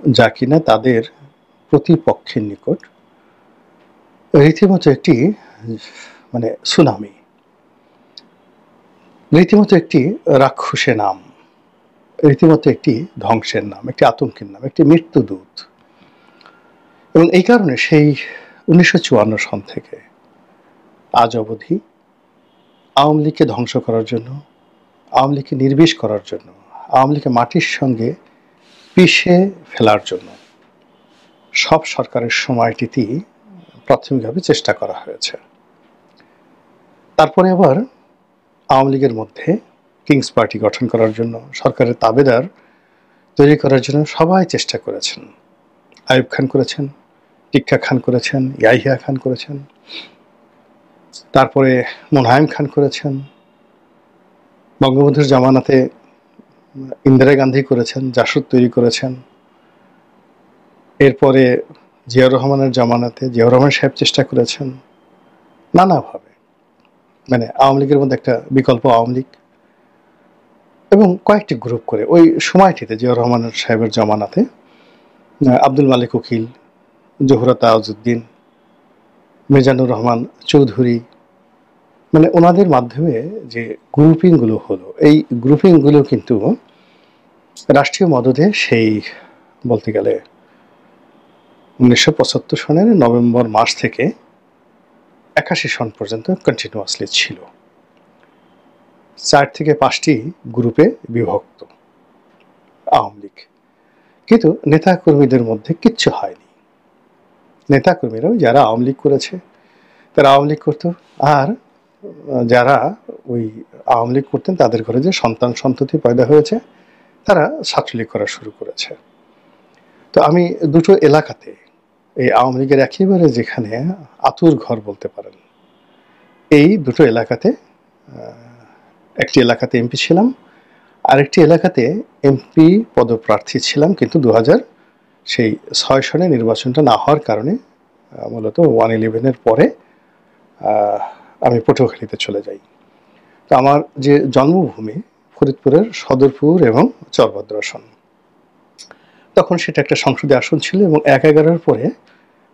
যা কিনা তাদের প্রতিপক্ষের নিকট রীতিমতো একটি মানে সুনামি, রীতিমতো একটি রাক্ষসের নাম, রীতিমতো একটি ধ্বংসের নাম, একটি আতঙ্কের নাম, একটি মৃত্যুদূত। এবং এই কারণে সেই 1954 সন থেকে আজ অবধি আওয়ামী লীগকে ধ্বংস করার জন্য, আওয়ামী লীগকে নির্বিষ করার জন্য, আওয়ামী লীগকে মাটির সঙ্গে পিষে ফেলার জন্য সব সরকারের সময়টিতেই প্রাথমিকভাবে চেষ্টা করা হয়েছে। তারপরে আবার আওয়ামী লীগের মধ্যে কিংস পার্টি গঠন করার জন্য, সরকারের তাবেদার তৈরি করার জন্য সবাই চেষ্টা করেছেন। আইয়ুব খান করেছেন, টিক্কা খান করেছেন, ইয়াহিয়া খান করেছেন, তারপরে মোনায়েম খান করেছেন, বঙ্গবন্ধুর জামানাতে ইন্দিরা গান্ধী করেছেন, জাসদ তৈরি করেছেন। এরপরে জিয়াউর রহমানের জামানাতে জিয়াউর রহমান সাহেব চেষ্টা করেছেন নানাভাবে, মানে আওয়ামী লীগের মধ্যে একটা বিকল্প আওয়ামী লীগ এবং কয়েকটি গ্রুপ করে ওই সময়টিতে জিয়াউর রহমান সাহেবের জামানাতে আব্দুল মালিক উকিল, জহুরা তাজউদ্দিন, মিজানুর রহমান চৌধুরী, মানে ওনাদের মাধ্যমে যে গ্রুপিংগুলো হলো, এই গ্রুপিংগুলো কিন্তু রাষ্ট্রীয় মদদে সেই বলতে গেলে 1975 সনের নভেম্বর মাস থেকে 81 সন পর্যন্ত কন্টিনিউয়াসলি ছিল। 4 থেকে 5টি গ্রুপে বিভক্ত আওয়ামী লীগ, কিন্তু নেতাকর্মীদের মধ্যে কিচ্ছু হয়নি। নেতাকর্মীরাও যারা আওয়ামী লীগ করেছে তারা আওয়ামী লীগ করতো, আর যারা ওই আওয়ামী লীগ করতেন তাদের ঘরে যে সন্তান সন্ততি পয়দা হয়েছে তারা ছাত্রলীগ করা শুরু করেছে। তো আমি দুটো এলাকাতে এই আওয়ামী লীগের একেবারে যেখানে আতুর ঘর বলতে পারেন, এই দুটো এলাকাতে একটি এলাকাতে এমপি ছিলাম, আরেকটি এলাকাতে এমপি পদপ্রার্থী ছিলাম, কিন্তু 2006 সনে নির্বাচনটা না হওয়ার কারণে মূলত 111-এর পরে আমি পটুয়াখালীতে চলে যাই। তো আমার যে জন্মভূমি ফরিদপুরের সদরপুর এবং চরভদ্র আসন, তখন সেটা একটা সংসদীয় আসন ছিল এবং 1/11-এর পরে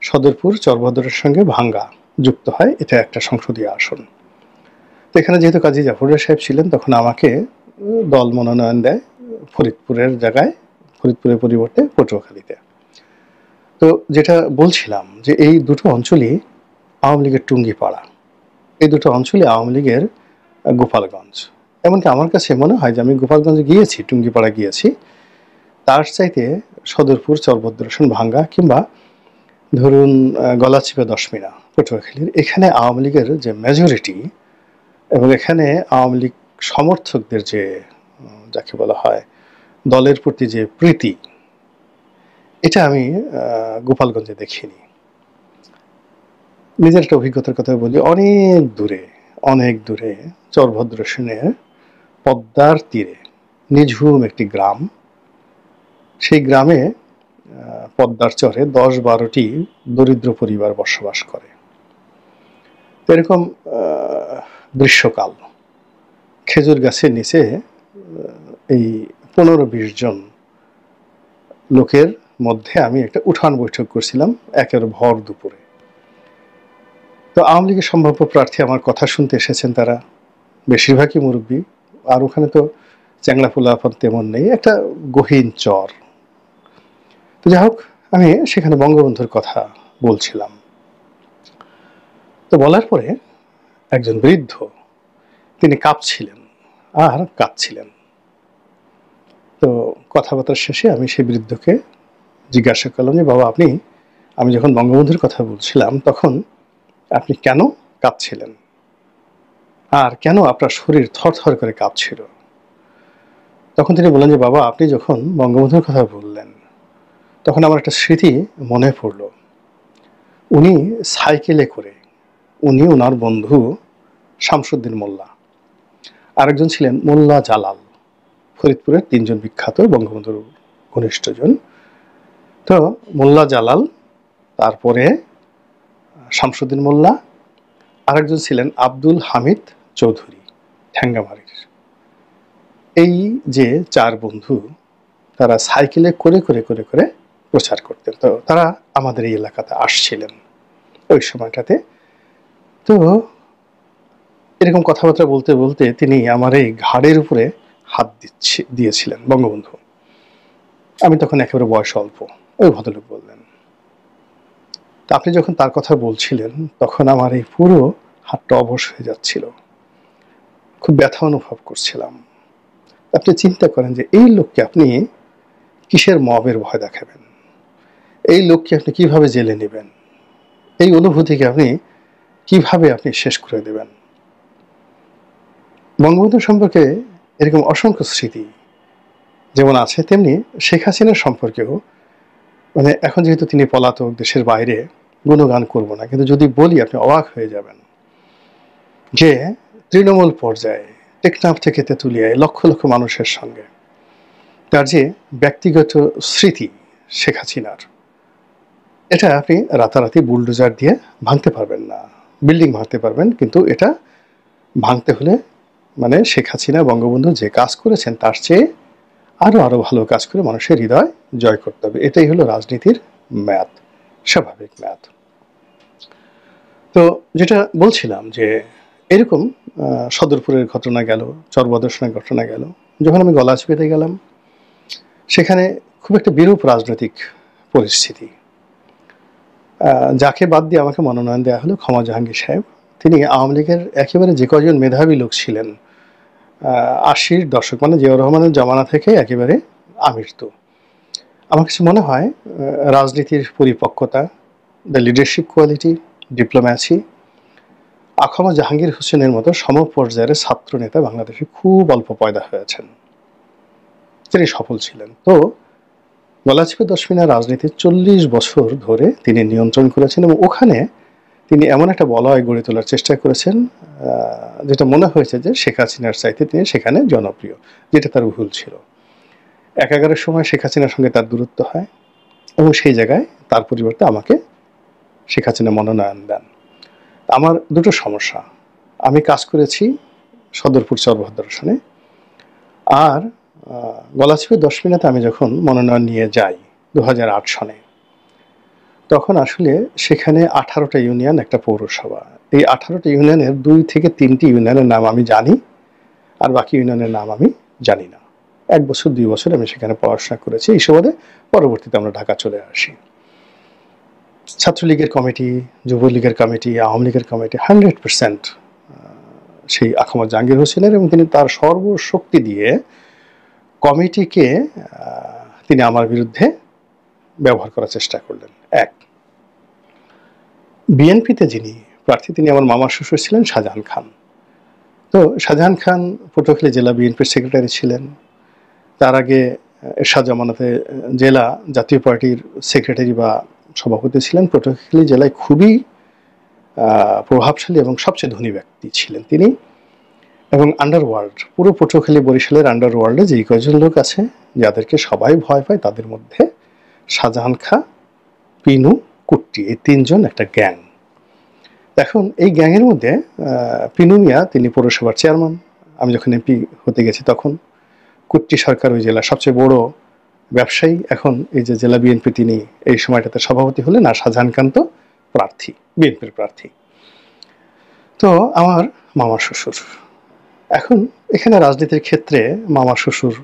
সদরপুর চরভদ্রের সঙ্গে ভাঙ্গা যুক্ত হয়, এটা একটা সংসদীয় আসন। তো এখানে যেহেতু কাজী জাফরুল্লাহ সাহেব ছিলেন, তখন আমাকে দল মনোনয়ন দেয় ফরিদপুরের জায়গায়, ফরিদপুরের পরিবর্তে পটুয়াখালীতে। তো যেটা বলছিলাম যে এই দুটো অঞ্চলই আওয়ামী লীগের টুঙ্গিপাড়া, এই দুটো অঞ্চলে আওয়ামী লীগের গোপালগঞ্জ। এমনকি আমার কাছে মনে হয় যে আমি গোপালগঞ্জে গিয়েছি, টুঙ্গিপাড়া গিয়েছি, তার চাইতে সদরপুর, চরভদ্রাসন, ভাঙ্গা কিংবা ধরুন গলাচিপা, দশমিনা, পটুয়াখালীর এখানে আওয়ামী লীগের যে মেজরিটি এবং এখানে আওয়ামী লীগ সমর্থকদের যে যাকে বলা হয় দলের প্রতি যে প্রীতি, এটা আমি গোপালগঞ্জে দেখিনি। নিজের একটা অভিজ্ঞতার কথা বলি, অনেক দূরে চরভদ্রাসনের পদ্মার তীরে নিঝুম একটি গ্রাম, সেই গ্রামে পদ্মার চরে 10-12টি দরিদ্র পরিবার বসবাস করে। এরকম গ্রীষ্মকাল, খেজুর গাছের নিচে এই 15-20 জন লোকের মধ্যে আমি একটা উঠান বৈঠক করছিলাম একের ভর দুপুরে। তো আওয়ামী লীগের সম্ভাব্য প্রার্থী আমার কথা শুনতে এসেছেন, তারা বেশিরভাগই মুরব্বী, আর ওখানে তো চ্যাংলা পোলাপান তেমন নেই, একটা গহীন চর। তো যাই হোক, আমি সেখানে বঙ্গবন্ধুর কথা বলছিলাম। তো বলার পরে একজন বৃদ্ধ, তিনি কাঁপছিলেন আর কাঁদছিলেন। তো কথাবার্তার শেষে আমি সেই বৃদ্ধকে জিজ্ঞাসা করলাম যে বাবা, আমি যখন বঙ্গবন্ধুর কথা বলছিলাম তখন আপনি কেন কাঁদছিলেন, আর কেন আপনার শরীর থরথর করে কাঁপছিল? তখন তিনি বললেন যে বাবা, আপনি যখন বঙ্গবন্ধুর কথা বললেন তখন আমার একটা স্মৃতি মনে পড়ল। উনি সাইকেলে করে, উনি ওনার বন্ধু শামসুদ্দিন মোল্লা, আরেকজন ছিলেন মোল্লা জালাল, ফরিদপুরের 3 জন বিখ্যাত বঙ্গবন্ধুর ঘনিষ্ঠজন। তো মোল্লা জালাল, তারপরে শামসুদ্দিন মোল্লা, আরেকজন ছিলেন আব্দুল হামিদ চৌধুরী ঠ্যাঙ্গামারির। এই যে 4 বন্ধু, তারা সাইকেলে করে করে করে করে প্রচার করতেন। তো তারা আমাদের এই এলাকাতে আসছিলেন ওই সময়টাতে। তো এরকম কথাবার্তা বলতে বলতে তিনি আমার এই ঘাড়ের উপরে হাত দিয়েছিলেন বঙ্গবন্ধু। আমি তখন একেবারে বয়স অল্প। ওই ভদ্রলোক বললেন, তা আপনি যখন তার কথা বলছিলেন তখন আমার এই পুরো হাতটা অবশ হয়ে যাচ্ছিল, খুব ব্যথা অনুভব করছিলাম। আপনি চিন্তা করেন যে এই লোককে আপনি কিসের মবের ভয় দেখাবেন, এই লোককে আপনি কিভাবে জেলে নেবেন, এই অনুভূতিকে আপনি কিভাবে আপনি শেষ করে দেবেন। বঙ্গবন্ধু সম্পর্কে এরকম অসংখ্য স্মৃতি যেমন আছে, তেমনি শেখ হাসিনার সম্পর্কেও, মানে এখন যেহেতু তিনি পলাতক দেশের বাইরে, গুণগান করব না, কিন্তু যদি বলি আপনি অবাক হয়ে যাবেন যে তৃণমূল পর্যায়ে টেকনাফ থেকে তেঁতুলিয়ায় লক্ষ লক্ষ মানুষের সঙ্গে তার যে ব্যক্তিগত স্মৃতি শেখ হাসিনার, এটা আপনি রাতারাতি বুলডোজার দিয়ে ভাঙতে পারবেন না। বিল্ডিং ভাঙতে পারবেন, কিন্তু এটা ভাঙতে হলে মানে শেখ হাসিনা বঙ্গবন্ধু যে কাজ করেছেন তার চেয়ে আরো ভালো কাজ করে মানুষের হৃদয় জয় করতে হবে। এটাই হলো রাজনীতির ম্যাথ, স্বাভাবিক ম্যাথ। তো যেটা বলছিলাম যে এরকম সদরপুরের ঘটনা গেল, চরবদর্শনের ঘটনা গেল, যখন আমি গলাচিপাতে গেলাম সেখানে খুব একটা বিরূপ রাজনৈতিক পরিস্থিতি। যাকে বাদ দিয়ে আমাকে মনোনয়ন দেওয়া হলো ক্ষমা জাহাঙ্গীর সাহেব। তিনি আওয়ামী লীগের একেবারে যে কজন মেধাবী লোক ছিলেন ৮০-র দশক, মানে জিয়াউর রহমানের জমানা থেকে একেবারে আমৃত্যু। আমার কাছে মনে হয় রাজনীতির পরিপক্কতা, দ্য লিডারশিপ কোয়ালিটি, ডিপ্লোম্যাসি, আখমা জাহাঙ্গীর হোসেনের মতো সমপর্যায়ের ছাত্র নেতা বাংলাদেশে খুব অল্প পয়দা হয়েছেন, তিনি সফল ছিলেন। তো গলাচিপা দশমিনা রাজনীতির ৪০ বছর ধরে তিনি নিয়ন্ত্রণ করেছেন এবং ওখানে তিনি এমন একটা বলয় গড়ে তোলার চেষ্টা করেছেন যেটা মনে হয়েছে যে শেখ হাসিনার চাইতে তিনি সেখানে জনপ্রিয়, যেটা তার ভুল ছিল। একাগারের সময় শেখ হাসিনার সঙ্গে তার দূরত্ব হয় এবং সেই জায়গায় তার পরিবর্তে আমাকে শেখ হাসিনা মনোনয়ন দেন। আমার দুটো সমস্যা, আমি কাজ করেছি সদরপুর চরবদর্শনে, আর গলাচিপা দশমিনাতে আমি যখন মনোনয়ন নিয়ে যাই ২০০৮ সনে, তখন আসলে সেখানে 18টা ইউনিয়ন, একটা পৌরসভা। এই 18টা ইউনিয়নের 2 থেকে 3টি ইউনিয়নের নাম আমি জানি, আর বাকি ইউনিয়নের নাম আমি জানি না। 1 বছর 2 বছর আমি সেখানে পড়াশোনা করেছি। এই সুবাদে পরবর্তীতে আমরা ঢাকা চলে আসি। ছাত্রলীগের কমিটি, যুবলীগের কমিটি, আওয়ামী লীগের কমিটি 100% সেই আখমা জাহাঙ্গীর হোসেনের, এবং তিনি তার সর্বশক্তি দিয়ে কমিটিকে তিনি আমার বিরুদ্ধে ব্যবহার করার চেষ্টা করলেন। এক, বিএনপিতে যিনি প্রার্থী তিনি আমার মামার শ্বশুর ছিলেন শাহজাহান খান। তো শাহজাহান খান পটুয়াখালী জেলা বিএনপির সেক্রেটারি ছিলেন, তার আগে এরশাদ জামানাতে জেলা জাতীয় পার্টির সেক্রেটারি বা সভাপতি ছিলেন। পটুয়াখালী জেলায় খুবই প্রভাবশালী এবং সবচেয়ে ধনী ব্যক্তি ছিলেন তিনি। এবং আন্ডারওয়ার্ল্ড, পুরো পটুয়াখালী বরিশালের আন্ডারওয়ার্ল্ডে যেই কয়েকজন লোক আছে যাদেরকে সবাই ভয় পায়, তাদের মধ্যে শাহজাহান খাঁ, পিনু, কুট্টি, এই 3 জন একটা গ্যাং। এখন এই গ্যাংয়ের মধ্যে পিনু মিয়া তিনি পৌরসভার চেয়ারম্যান, আমি যখন এমপি হতে গেছি তখন। কুট্টি সরকার ওই জেলার সবচেয়ে বড় ব্যবসায়ী, এখন এই যে জেলা বিএনপি তিনি এই সময়টাতে সভাপতি হলেন, আর শাহজাহান খান তো প্রার্থী, বিএনপির প্রার্থী। তো আমার মামা শ্বশুর, এখন এখানে রাজনীতির ক্ষেত্রে মামা শ্বশুর,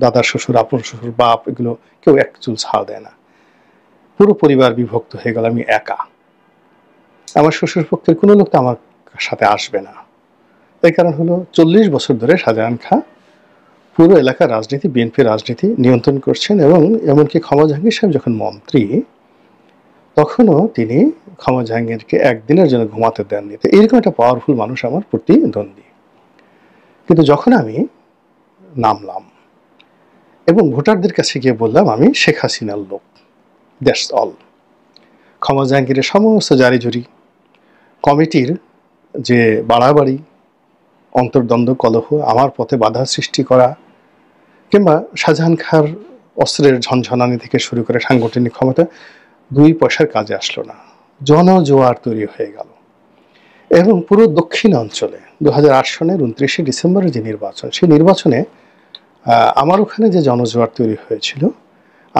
দাদার শ্বশুর, আপন শ্বশুর, বাপ, এগুলো কেউ এক চুল ছাড় দেয় না। পুরো পরিবার বিভক্ত হয়ে গেল, আমি একা। আমার শ্বশুর পক্ষের কোনো লোক তো আমার সাথে আসবে না। এই কারণ হলো 40 বছর ধরে শাহজাহান খাঁ পুরো এলাকার রাজনীতি, বিএনপি রাজনীতি নিয়ন্ত্রণ করছেন, এবং এমনকি ক্ষমা জাহাঙ্গীর সাহেব যখন মন্ত্রী তখনও তিনি ক্ষমা জাহাঙ্গীরকে একদিনের জন্য ঘুমাতে দেননি। তো এরকম একটা পাওয়ারফুল মানুষ আমার প্রতিদ্বন্দ্বী। কিন্তু যখন আমি নামলাম এবং ভোটারদের কাছে গিয়ে বললাম আমি শেখ হাসিনার লোক, দ্যাটস অল, ক্ষমা জাহাঙ্গীরের সমস্ত জারিজুরি, কমিটির যে বাড়াবাড়ি, অন্তর্দ্বন্দ্ব, কলহ, আমার পথে বাধা সৃষ্টি করা, কিংবা শাহজাহান খাঁর অস্ত্রের ঝনঝনানি থেকে শুরু করে সাংগঠনিক ক্ষমতা, 2 পয়সার কাজে আসলো না। জনজোয়ার তৈরি হয়ে গেল এবং পুরো দক্ষিণ অঞ্চলে 2008 সনের 29শে ডিসেম্বরের যে নির্বাচন, সেই নির্বাচনে আমার ওখানে যে জনজোয়ার তৈরি হয়েছিল,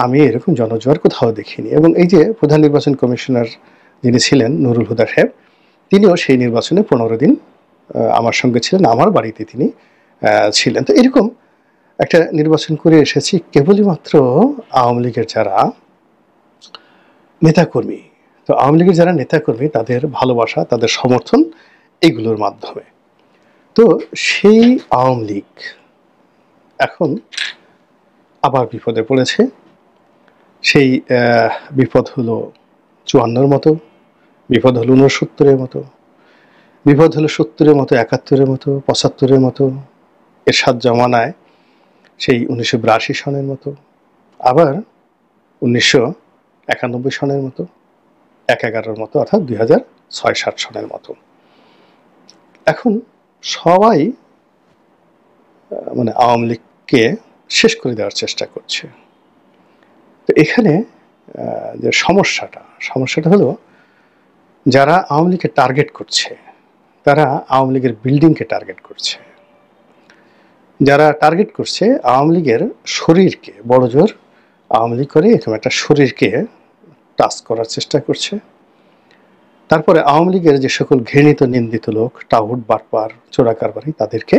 আমি এরকম জনজোয়ার কোথাও দেখিনি। এবং এই যে প্রধান নির্বাচন কমিশনার যিনি ছিলেন নুরুল হুদা সাহেব, তিনিও সেই নির্বাচনে 15 দিন আমার সঙ্গে ছিলেন, আমার বাড়িতে তিনি ছিলেন। তো এরকম একটা নির্বাচন করে এসেছি কেবলই মাত্র আওয়ামী লীগের যারা নেতাকর্মী, তো আওয়ামী লীগের যারা নেতাকর্মী তাদের ভালোবাসা, তাদের সমর্থন, এগুলোর মাধ্যমে। তো সেই আওয়ামী লীগ এখন আবার বিপদে পড়েছে। সেই বিপদ হলো 54-র মতো, বিপদ হলো 69-এর মতো, বিপদ হলো 70-এর মতো, 71-এর মতো, 75-এর মতো, এরশাদ জমানায় সেই 1982 সনের মতো, আবার 1991 সনের মতো, 111-র মতো, অর্থাৎ 2006-7 সনের মতো। এখন সবাই মানে আওয়ামী লীগকে শেষ করে দেওয়ার চেষ্টা করছে। তো এখানে যে সমস্যাটা হলো, যারা আওয়ামী লীগকে টার্গেট করছে তারা আওয়ামী লীগের বিল্ডিংকে টার্গেট করছে, যারা টার্গেট করছে আওয়ামী লীগের শরীরকে, বড় জোর আওয়ামী লীগ করে এরকম একটা শরীরকে টাচ করার চেষ্টা করছে। তারপরে আওয়ামী লীগের যে সকল ঘৃণিত নিন্দিত লোক, টাউট, বাটপার, চোরাকারবারি, তাদেরকে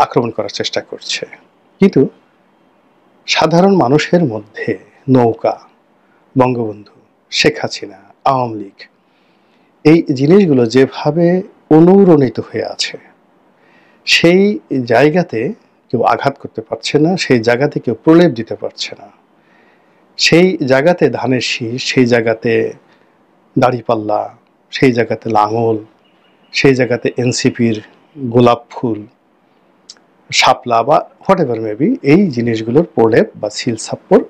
আক্রমণ করার চেষ্টা করছে। কিন্তু সাধারণ মানুষের মধ্যে নৌকা, বঙ্গবন্ধু, শেখ হাসিনা, আওয়ামী লীগ, এই জিনিসগুলো যেভাবে অনুরণিত হয়ে আছে, সেই জায়গাতে কেউ আঘাত করতে পারছে না, সেই জায়গাতে কেউ প্রলেপ দিতে পারছে না, সেই জায়গাতে ধানের শীষ, সেই জায়গাতে দাড়িপাল্লা, সেই জায়গাতে লাঙল, সেই জায়গাতে এনসিপির গোলাপ ফুল, শাপলা বা হোয়াট এভার মেবি, এই জিনিসগুলোর প্রলেপ বা সিল সাপ্পর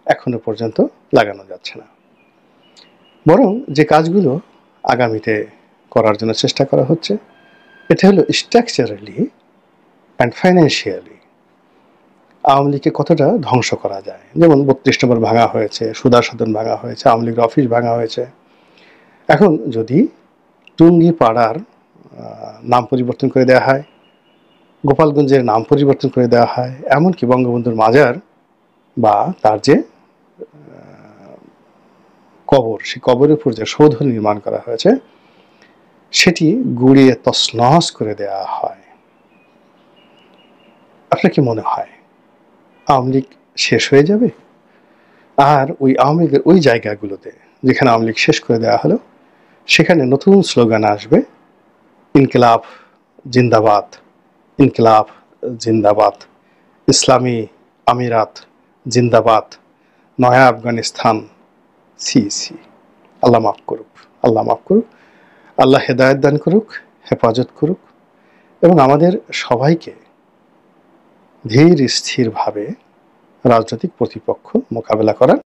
এখনো পর্যন্ত লাগানো যাচ্ছে না। বরং যে কাজগুলো আগামীতে করার জন্য চেষ্টা করা হচ্ছে, এটা হলো স্ট্রাকচারালি অ্যান্ড ফাইন্যান্সিয়ালি আওয়ামী লীগকে কতটা ধ্বংস করা যায়। যেমন 32 নম্বর ভাঙা হয়েছে, সুধা সদন ভাঙা হয়েছে, আওয়ামী লীগের অফিস ভাঙা হয়েছে। এখন যদি টুঙ্গি পাড়ার নাম পরিবর্তন করে দেওয়া হয়, গোপালগঞ্জের নাম পরিবর্তন করে দেওয়া হয়, এমনকি বঙ্গবন্ধুর মাজার বা তার যে কবর, সেই কবরের উপর যে সৌধ নির্মাণ করা হয়েছে সেটি গুঁড়িয়ে তছনছ করে দেওয়া হয়, আপনার কি মনে হয় আওয়ামী লীগ শেষ হয়ে যাবে? আর ওই আওয়ামী লীগের ওই জায়গাগুলোতে যেখানে আওয়ামী লীগ শেষ করে দেওয়া হলো, সেখানে নতুন স্লোগান আসবে, ইনকিলাব জিন্দাবাদ, ইনকিলাব জিন্দাবাদ, ইসলামী আমিরাত জিন্দাবাদ, নয়া আফগানিস্তান। সি সি, আল্লাহ মাফ করুক, আল্লাহ মাফ করুক, আল্লাহ হেদায়েত দান করুক, হেফাজত করুক, এবং আমাদের সবাইকে ধীর স্থিরভাবে রাজনৈতিক প্রতিপক্ষ মোকাবেলা করার